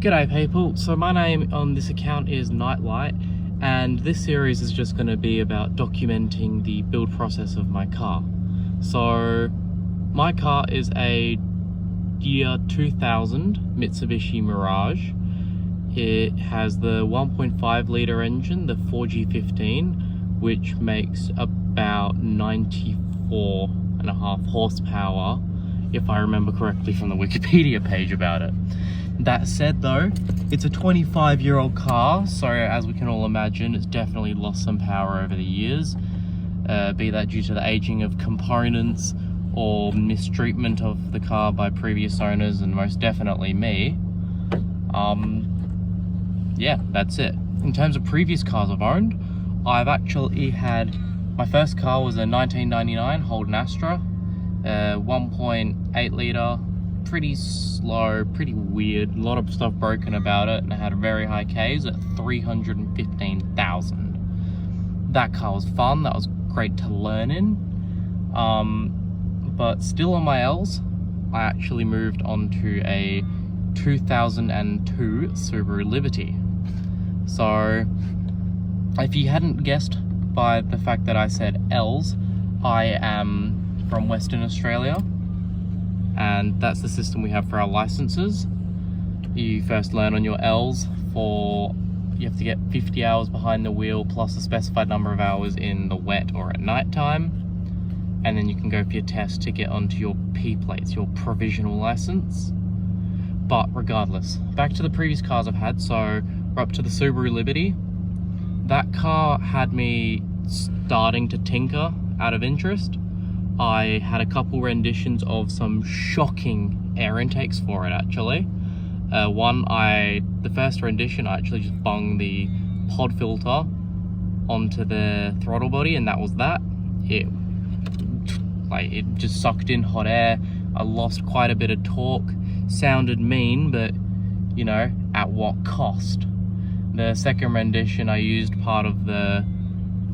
G'day people, so my name on this account is Nightlight, and this series is just going to be about documenting the build process of my car. So my car is a year 2000 Mitsubishi Mirage. It has the 1.5 litre engine, the 4G15, which makes about 94.5 horsepower, if I remember correctly from the Wikipedia page about it. That said though, it's a 25-year-old car, so as we can all imagine, it's definitely lost some power over the years, be that due to the aging of components or mistreatment of the car by previous owners, and most definitely me. Yeah, that's it. In terms of previous cars I've owned, I've actually had, my first car was a 1999 Holden Astra, 1.8 litre, pretty slow, pretty weird, a lot of stuff broken about it, and it had a very high Ks at 315,000. That car was fun, that was great to learn in. But still on my L's, I actually moved on to a 2002 Subaru Liberty. So if you hadn't guessed by the fact that I said L's, I am from Western Australia, and that's the system we have for our licenses. You first learn on your L's you have to get 50 hours behind the wheel plus a specified number of hours in the wet or at night time, and then you can go for your test to get onto your P plates, your provisional license. But regardless, back to the previous cars I've had. So we're up to the Subaru Liberty. That car had me starting to tinker out of interest. I had a couple renditions of some shocking air intakes for it actually. The first rendition, I actually just bunged the pod filter onto the throttle body, and that was that. It just sucked in hot air. I lost quite a bit of torque. Sounded mean, but you know, at what cost? The second rendition, I used part of the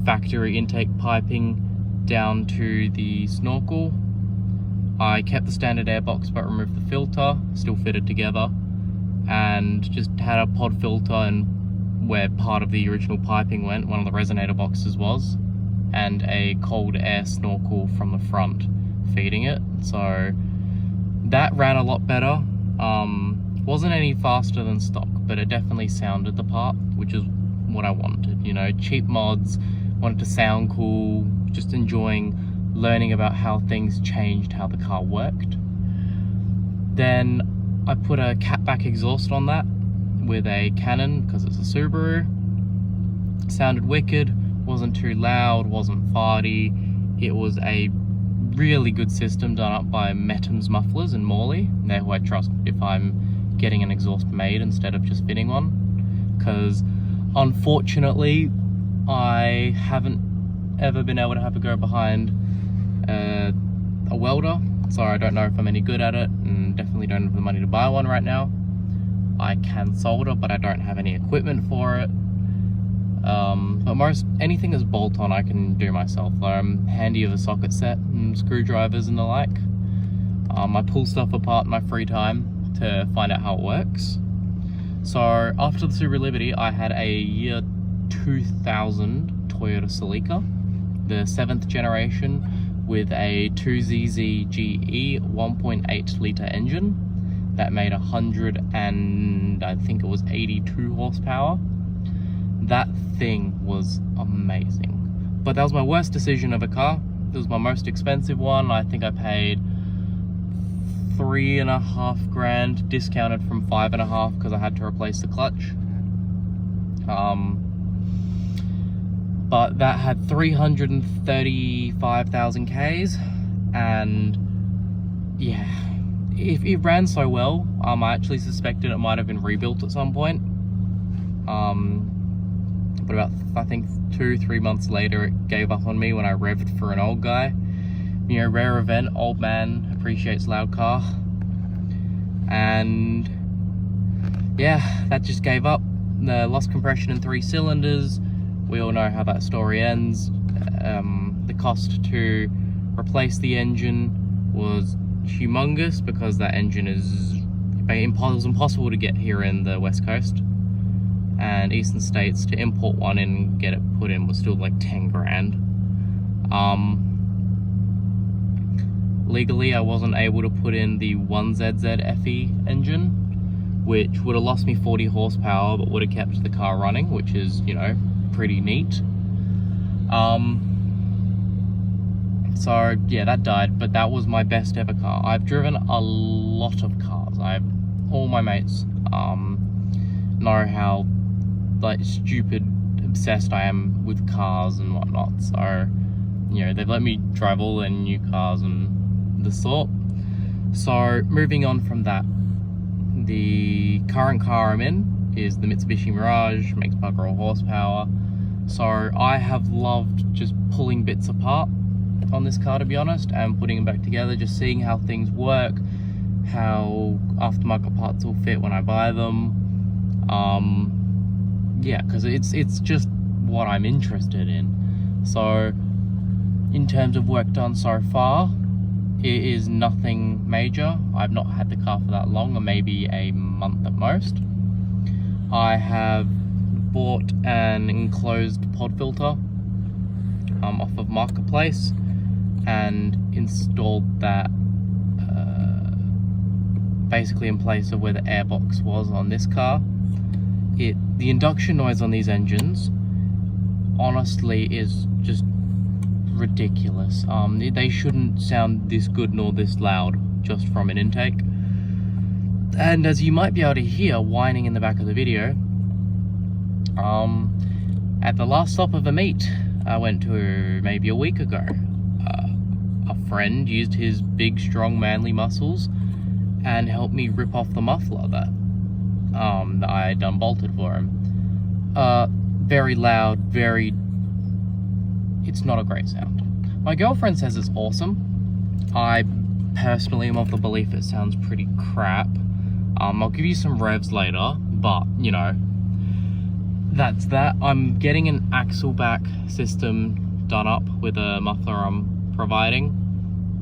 factory intake piping down to the snorkel. I kept the standard airbox but removed the filter, still fitted together, and just had a pod filter and where part of the original piping went, one of the resonator boxes was, and a cold air snorkel from the front feeding it. So that ran a lot better. Wasn't any faster than stock, but it definitely sounded the part, which is what I wanted. You know, cheap mods, wanted to sound cool, just enjoying learning about how things changed, how the car worked. Then I put a catback exhaust on that with a Canon because it's a Subaru. Sounded wicked, wasn't too loud, wasn't farty. It was a really good system done up by Mettens Mufflers in Morley. They're who I trust if I'm getting an exhaust made instead of just fitting one, because unfortunately I haven't ever been able to have a go behind a welder, so I don't know if I'm any good at it, and definitely don't have the money to buy one right now. I can solder, but I don't have any equipment for it. But anything that's bolt on I can do myself. I'm handy with a socket set and screwdrivers and the like. I pull stuff apart in my free time to find out how it works. So after the Subaru Liberty, I had a year 2000 Toyota Celica, the 7th generation, with a 2ZZGE 1.8 litre engine that made 182 horsepower. That thing was amazing. But that was my worst decision of a car. It was my most expensive one. I think I paid $3.5 grand, discounted from $5.5 because I had to replace the clutch. But that had 335,000 Ks, and yeah, it ran so well, I actually suspected it might have been rebuilt at some point. But about, I think 2-3 months later, it gave up on me when I revved for an old guy. You know, rare event, old man appreciates loud car. And yeah, that just gave up. The lost compression in 3 cylinders. We all know how that story ends. The cost to replace the engine was humongous because that engine is it was impossible to get here in the West Coast and Eastern States. To import one and get it put in was still like 10 grand. Legally, I wasn't able to put in the 1ZZ FE engine, which would have lost me 40 horsepower, but would have kept the car running, which is, you know, pretty neat. So yeah, that died, but that was my best ever car. I've driven a lot of cars. All my mates know how like stupid obsessed I am with cars and whatnot. So, you know, they've let me drive all their new cars and the sort. So moving on from that, the current car I'm in is the Mitsubishi Mirage, makes bugger all horsepower. So I have loved just pulling bits apart on this car, to be honest, and putting them back together, just seeing how things work, how aftermarket parts will fit when I buy them. Yeah, because it's just what I'm interested in. So in terms of work done so far, it is nothing major. I've not had the car for that long, or maybe a month at most. I have bought an enclosed pod filter off of Marketplace and installed that basically in place of where the airbox was on this car. The induction noise on these engines honestly is just ridiculous. They shouldn't sound this good nor this loud just from an intake. And as you might be able to hear whining in the back of the video, at the last stop of a meet I went to maybe a week ago, a friend used his big, strong, manly muscles and helped me rip off the muffler that I had done bolted for him. Very loud, it's not a great sound. My girlfriend says it's awesome. I personally am of the belief it sounds pretty crap. I'll give you some revs later, but you know, that's that. I'm getting an axle back system done up with a muffler I'm providing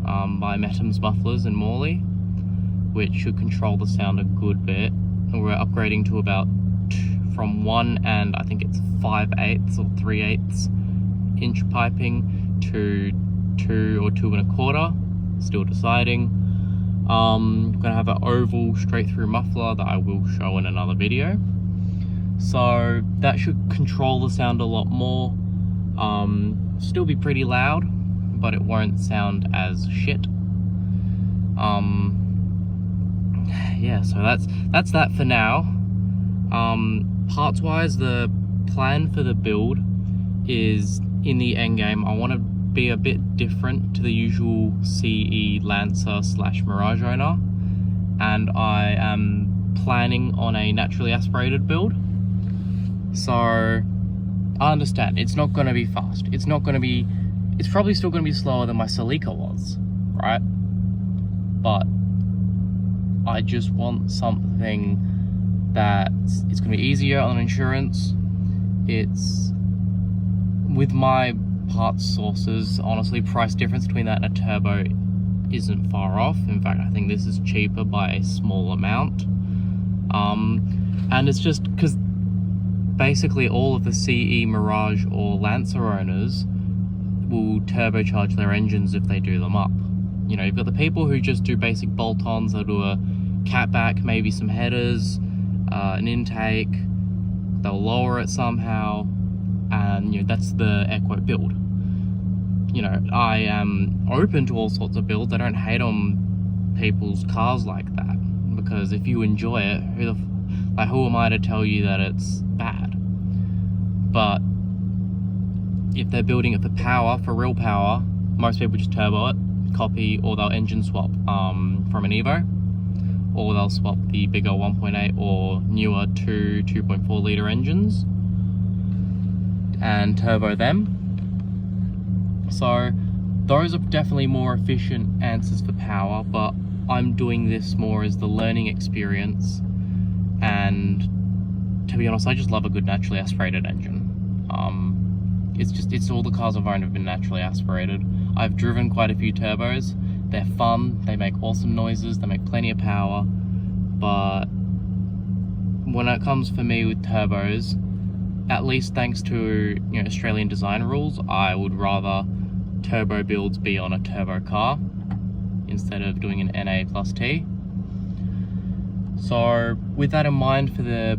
by Metam's Mufflers in Morley, which should control the sound a good bit. And we're upgrading to about from 1 and I think it's 5/8 or 3/8 inch piping to 2 or 2 1/4. Still deciding. Gonna have an oval straight through muffler that I will show in another video. So that should control the sound a lot more. Still be pretty loud, but it won't sound as shit. Yeah, so that's that for now. Parts wise, the plan for the build is, in the end game, I want to be a bit different to the usual CE Lancer / Mirage owner, and I am planning on a naturally aspirated build. So I understand it's not going to be fast. It's probably still going to be slower than my Celica was, right? But I just want something that it's going to be easier on insurance. It's, with my parts sources, honestly, price difference between that and a turbo isn't far off. In fact, I think this is cheaper by a small amount. And it's just because basically all of the CE, Mirage or Lancer owners will turbocharge their engines if they do them up. You know, you've got the people who just do basic bolt-ons. They'll do a catback, maybe some headers, an intake, they'll lower it somehow, and you know, that's the air quote build. You know, I am open to all sorts of builds. I don't hate on people's cars like that, because if you enjoy it, who am I to tell you that it's bad? But if they're building it for power, for real power, most people just turbo it, copy, or they'll engine swap from an Evo, or they'll swap the bigger 1.8 or newer 2.4 litre engines and turbo them. So those are definitely more efficient answers for power, but I'm doing this more as the learning experience, and to be honest, I just love a good naturally aspirated engine. It's all the cars I've owned have been naturally aspirated. I've driven quite a few turbos. They're fun, they make awesome noises, they make plenty of power, but when it comes for me with turbos, at least thanks to Australian design rules, I would rather turbo builds be on a turbo car instead of doing an NA plus T. So with that in mind for the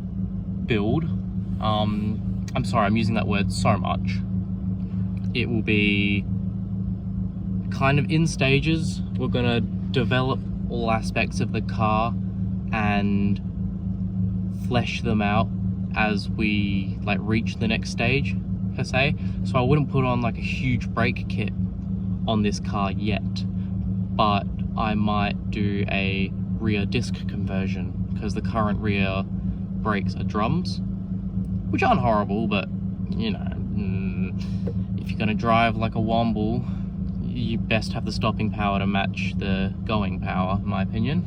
build, I'm sorry, I'm using that word so much. It will be kind of in stages. We're gonna develop all aspects of the car and flesh them out as we reach the next stage per se. So I wouldn't put on like a huge brake kit on this car yet, but I might do a rear disc conversion because the current rear brakes are drums, which aren't horrible, but if you're gonna drive like a Womble, you best have the stopping power to match the going power, in my opinion.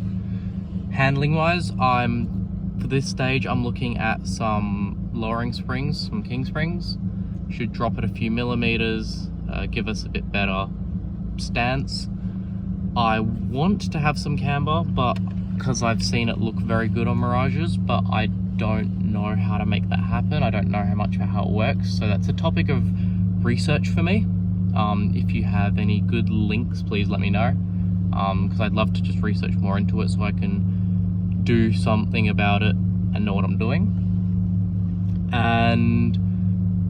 Handling wise, for this stage I'm looking at some lowering springs, some king springs. Should drop it a few millimeters, give us a bit better stance. I want to have some camber, but because I've seen it look very good on Mirages, but I don't know how to make that happen. I don't know much about how it works, so that's a topic of research for me. If you have any good links, please let me know, because I'd love to just research more into it so I can do something about it and know what I'm doing. And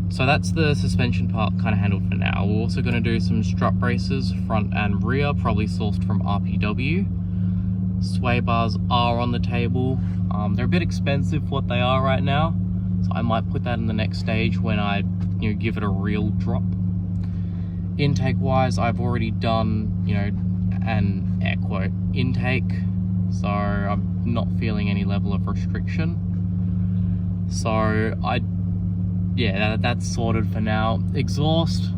so that's the suspension part kind of handled for now. We're also going to do some strut braces, front and rear, probably sourced from RPW. Sway bars are on the table. They're a bit expensive for what they are right now, so I might put that in the next stage when I give it a real drop. Intake wise, I've already done an air quote intake, so I'm not feeling any level of restriction. So that's sorted for now. Exhaust,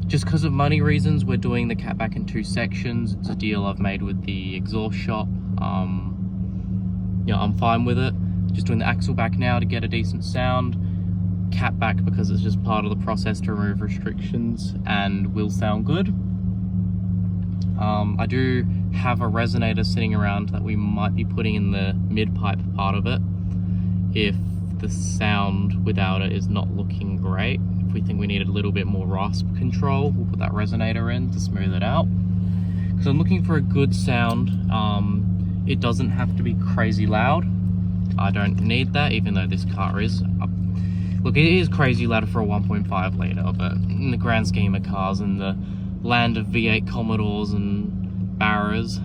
just because of money reasons, we're doing the catback in 2 sections. It's a deal I've made with the exhaust shop. I'm fine with it. Just doing the axle back now to get a decent sound. Catback because it's just part of the process to remove restrictions and will sound good. I do have a resonator sitting around that we might be putting in the mid-pipe part of it if the sound without it is not looking great. If we think we need a little bit more rasp control, we'll put that resonator in to smooth it out. Because I'm looking for a good sound. It doesn't have to be crazy loud. I don't need that, even though this car is. Look, it is crazy loud for a 1.5 litre, but in the grand scheme of cars in the land of V8 Commodores and Barras,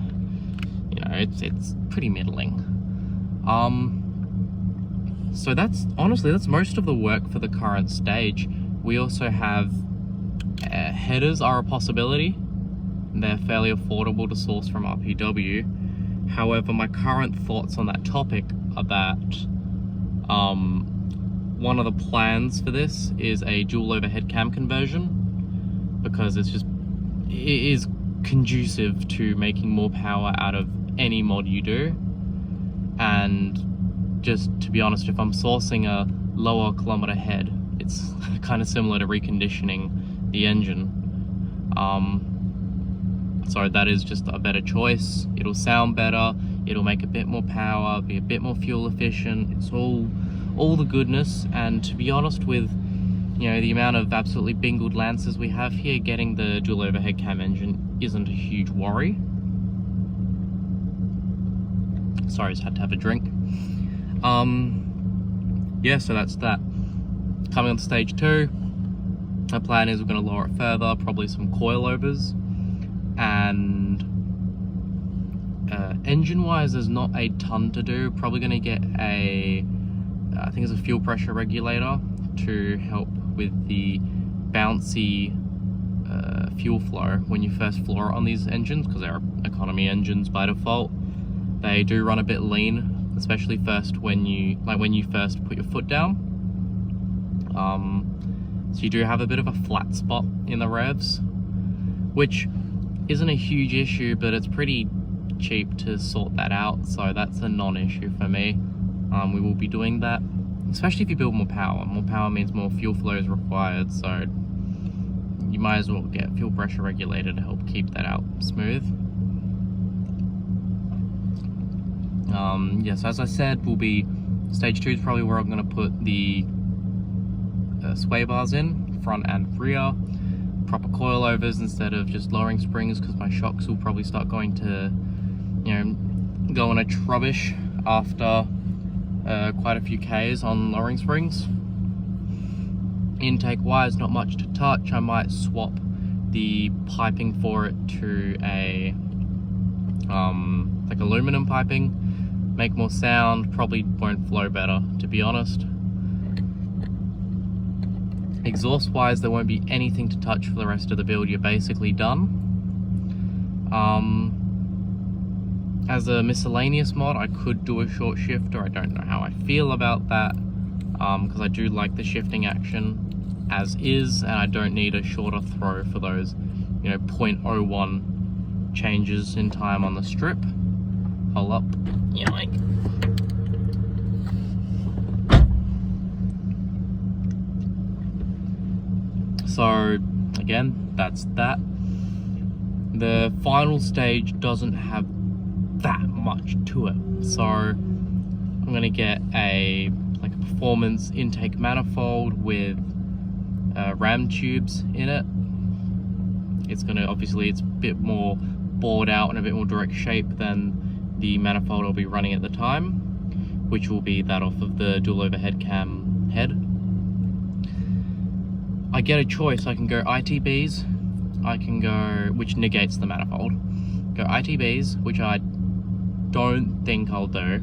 it's pretty middling. So that's most of the work for the current stage. We also have headers are a possibility. They're fairly affordable to source from RPW. However, my current thoughts on that topic are that one of the plans for this is a dual overhead cam conversion, because it is conducive to making more power out of any mod you do. And just to be honest, if I'm sourcing a lower kilometer head, it's kind of similar to reconditioning the engine. So that is just a better choice. It'll sound better, it'll make a bit more power, be a bit more fuel efficient. It's all the goodness. And to be honest, with the amount of absolutely bingled Lancers we have here, getting the dual overhead cam engine isn't a huge worry. Sorry, just had to have a drink. Yeah, so that's that. Coming on to stage 2, my plan is we're going to lower it further, probably some coilovers, and engine wise there's not a ton to do. Probably going to get I think it's a fuel pressure regulator to help with the bouncy fuel flow when you first floor it on these engines, because they're economy engines by default. They do run a bit lean, especially when you first put your foot down. So you do have a bit of a flat spot in the revs, which isn't a huge issue, but it's pretty cheap to sort that out, so that's a non-issue for me. We will be doing that, especially if you build more power. More power means more fuel flow is required, so you might as well get fuel pressure regulator to help keep that out smooth. Yes, as I said, stage 2 is probably where I'm going to put the sway bars in, front and rear, proper coilovers instead of just lowering springs, because my shocks will probably start going to, go in a rubbish after quite a few Ks on lowering springs. Intake wise, not much to touch. I might swap the piping for it to a like aluminum piping, make more sound, probably won't flow better, to be honest. Exhaust wise, there won't be anything to touch for the rest of the build. You're basically done. As a miscellaneous mod, I could do a short shifter. I don't know how I feel about that, because I do like the shifting action as is, and I don't need a shorter throw for those 0.01 changes in time on the strip. Hold up. Yoink. So again, that's that. The final stage doesn't have that much to it, so I'm gonna get a performance intake manifold with ram tubes in it. It's a bit more bored out and a bit more direct shape than the manifold I'll be running at the time, which will be that off of the dual overhead cam head. I get a choice. I can go ITBs, I can go, which negates the manifold, go ITBs, which I don't think I'll do,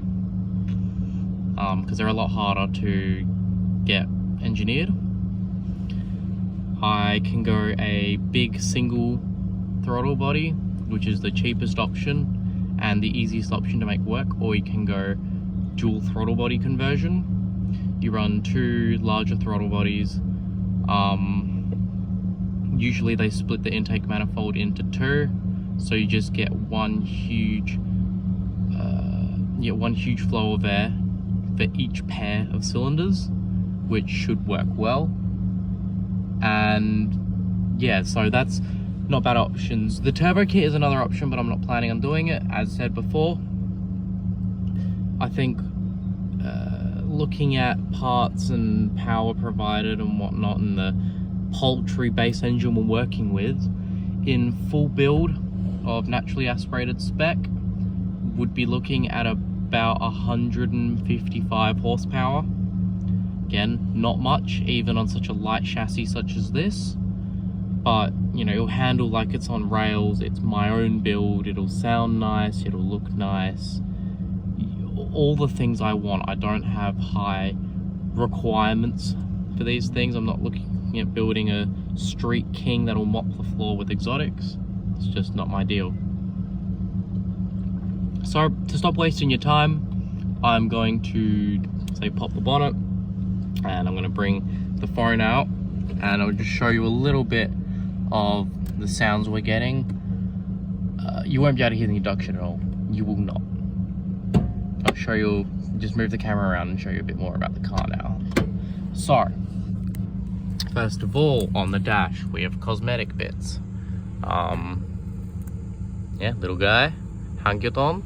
because they're a lot harder to get engineered. I can go a big single throttle body, which is the cheapest option and the easiest option to make work, or you can go dual throttle body conversion. You run 2 larger throttle bodies. Usually they split the intake manifold into 2, so you just get one huge flow of air for each pair of cylinders, which should work well. And yeah, so that's not bad options. The turbo kit is another option, but I'm not planning on doing it, as said before. I think looking at parts and power provided and whatnot, and the paltry base engine we're working with, in full build of naturally aspirated spec, would be looking at about 155 horsepower. Again, not much, even on such a light chassis such as this, but it'll handle like it's on rails. It's my own build, it'll sound nice, it'll look nice, all the things I want. I don't have high requirements for these things. I'm not looking at building a street king that'll mop the floor with exotics. It's just not my deal. So to stop wasting your time, I'm going to pop the bonnet, and I'm going to bring the phone out, and I'll just show you a little bit of the sounds we're getting. You won't be able to hear the induction at all. You will not. I'll show you, just move the camera around and show you a bit more about the car now. So, first of all, on the dash, we have cosmetic bits. Yeah, little guy, Hangyoton,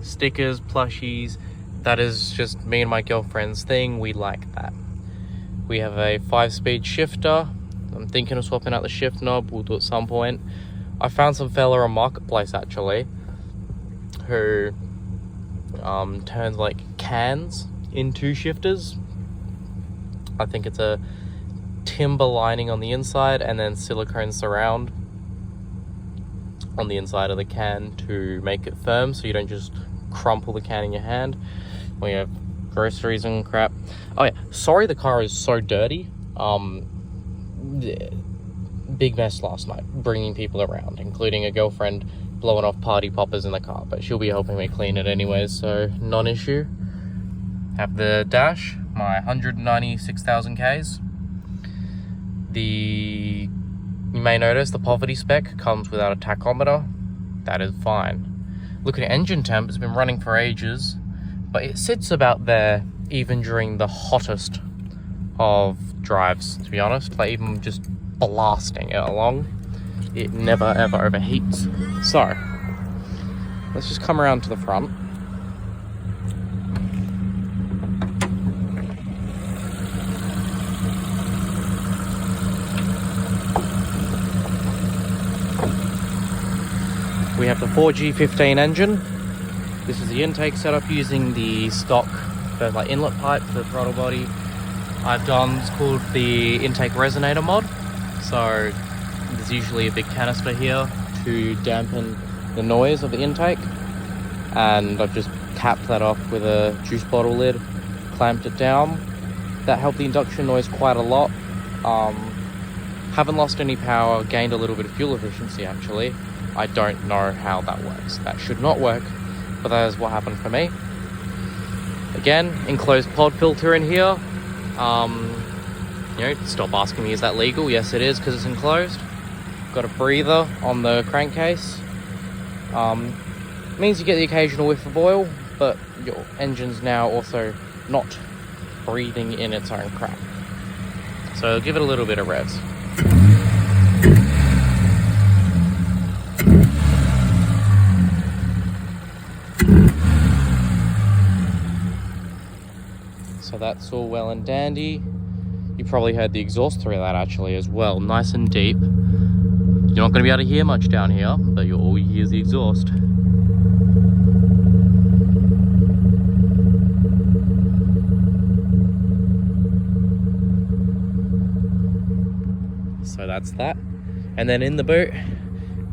stickers, plushies. That is just me and my girlfriend's thing. We like that. We have a 5-speed shifter. I'm thinking of swapping out the shift knob. We'll do it at some point. I found some fella on Marketplace actually, who turns like cans into shifters. I think it's a timber lining on the inside and then silicone surround on the inside of the can to make it firm, so you don't just crumple the can in your hand. We have groceries and crap. Oh yeah, sorry the car is so dirty. Big mess last night, bringing people around, including a girlfriend blowing off party poppers in the car, but she'll be helping me clean it anyways, so non-issue. Have the dash, my 196,000 Ks. You may notice the poverty spec comes without a tachometer. That is fine. Look at engine temp, it's been running for ages, but it sits about there even during the hottest of drives, to be honest. Like even just blasting it along, it never ever overheats. So let's just come around to the front. we have the 4G15 engine. This is the intake setup using the stock like inlet pipe for the throttle body. I've done, it's called the intake resonator mod. So there's usually a big canister here to dampen the noise of the intake. And I've just capped that off with a juice bottle lid, clamped it down. That helped the induction noise quite a lot. Haven't lost any power, gained a little bit of fuel efficiency actually. I don't know how that works. That should not work, but that is what happened for me. Again, enclosed pod filter in here. You know, stop asking me, is that legal? Yes, it is, because it's enclosed. Got a breather on the crankcase. Means you get the occasional whiff of oil, but your engine's now also not breathing in its own crap. So give it a little bit of revs. So that's all well and dandy. You probably heard the exhaust through that actually as well, nice and deep. You're not going to be able to hear much down here, but you'll all hear the exhaust. So that's that. And then in the boot,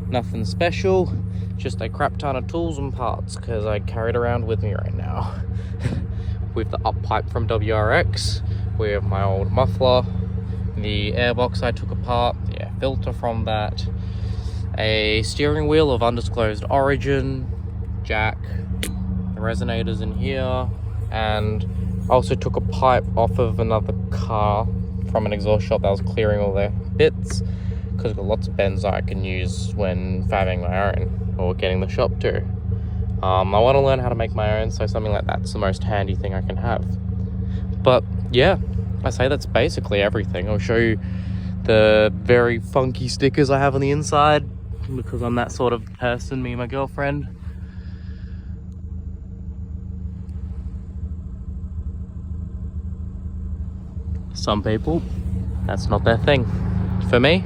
nothing special, just a crap ton of tools and parts because I carry it around with me right now. With the up pipe from WRX, we have my old muffler, the airbox I took apart, the air filter from that, a steering wheel of undisclosed origin, jack, the resonators in here, and I also took a pipe off of another car from an exhaust shop that was clearing all their bits, because I've got lots of bends I can use when fabbing my own or getting the shop to. I want to learn how to make my own, so something like that's the most handy thing I can have. But yeah, I say that's basically everything. I'll show you the very funky stickers I have on the inside, because I'm that sort of person, me and my girlfriend. Some people, that's not their thing. For me,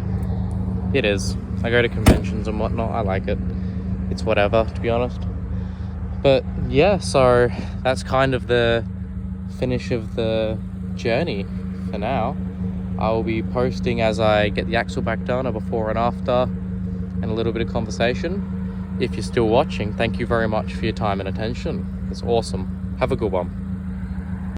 it is. I go to conventions and whatnot, I like it. It's whatever, to be honest. But yeah, so that's kind of the finish of the journey for now. I will be posting as I get the axle back done, a before and after, and a little bit of conversation. If you're still watching, thank you very much for your time and attention. It's awesome. Have a good one.